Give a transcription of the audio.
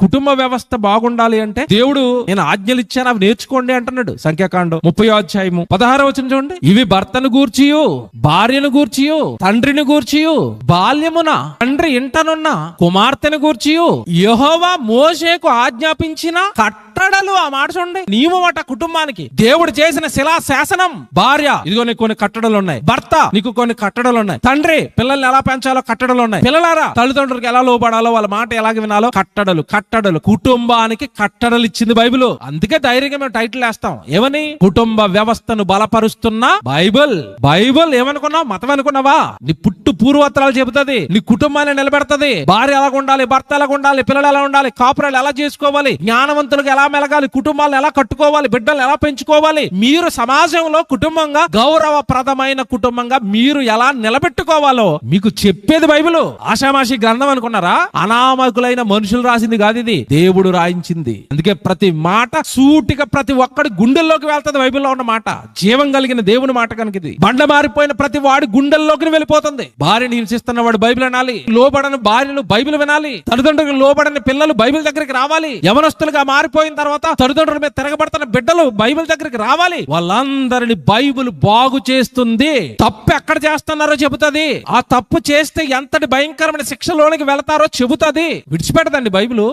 కుటుంబ వ్యవస్థ బాగుండాలి అంటే దేవుడు నేను ఆజ్ఞలు ఇచ్చాను అవి నేర్చుకోండి అంటున్నాడు. సంఖ్యాకాండం 30:16 చూడండి. ఇవి భర్తను గూర్చియు భార్యను గూర్చియు తండ్రిని గూర్చియు బాల్యమున తండ్రి ఇంటనున్న కుమార్తెను గూర్చియు యెహోవా మోషేకు ఆజ్ఞాపించిన కట్టడలు. ఆ మాట చూడండి, నియమం అట కుటుంబానికి. దేవుడు చేసిన శిలా శాసనం. భార్య, ఇదిగో నీకు కొన్ని కట్టడలు ఉన్నాయి. భర్త, నీకు కొన్ని కట్టడలు ఉన్నాయి. తండ్రి, పిల్లల్ని ఎలా పెంచాలో కట్టడలు ఉన్నాయి. పిల్లలారా, తల్లిదండ్రులకు ఎలా లోబడాలో, వాళ్ళ మాట ఎలాగ వినాలో కట్టడలు. కుటుంబానికి కట్టడలు ఇచ్చింది బైబిల్. అందుకే ధైర్యంగా మేము టైటిల్ వేస్తాం. ఏమని? కుటుంబ వ్యవస్థను బలపరుస్తున్న బైబిల్. బైబిల్ ఏమనుకున్నావు? మతం అనుకున్నావా? నీ పుట్టు పూర్వోత్తరాలు చెబుతుంది. నీ కుటుంబాన్ని నిలబెడతది. భార్య ఎలా ఉండాలి, భర్త ఎలా ఉండాలి, పిల్లలు ఎలా ఉండాలి, కాపురాలు ఎలా చేసుకోవాలి, జ్ఞానవంతులకు ఎలా మెలగాలి, కుటుంబాలను ఎలా కట్టుకోవాలి, బిడ్డలు ఎలా పెంచుకోవాలి, మీరు సమాజంలో కుటుంబంగా గౌరవప్రదమైన కుటుంబంగా మీరు ఎలా నిలబెట్టుకోవాలో మీకు చెప్పేది బైబిల్. ఆషామాషి గ్రంథం అనుకున్నారా? అనామకులైన మనుషులు రాసింది కాదు, ఇది దేవుడు రాయించింది. అందుకే ప్రతి మాట సూటిగా ప్రతి ఒక్కడి గుండెల్లోకి వెళ్తుంది. బైబిల్లో ఉన్న మాట జీవం కలిగిన దేవుని మాట కనుక ఇది. బండ మారిపోయిన ప్రతి వాడి గుండెల్లోకి వెళ్ళిపోతుంది. భార్యని హింసిస్తున్న వాడు బైబిల్ వినాలి. లోబడని భార్యలు బైబిల్ వినాలి. తల్లిదండ్రులకు లోబడని పిల్లలు బైబిల్ దగ్గరికి రావాలి. యవనస్తులుగా మారిపోయిన తర్వాత తల్లిదండ్రుల మీద తిరగబడుతున్న బిడ్డలు బైబిల్ దగ్గరికి రావాలి. వాళ్ళందరినీ బైబిల్ బాగు చేస్తుంది. తప్పు ఎక్కడ చేస్తున్నారో చెబుతుంది. ఆ తప్పు చేస్తే ఎంతటి భయంకరమైన శిక్షలోనికి వెళతారో చెబుతుంది. విడిచిపెట్టదండి బైబిల్.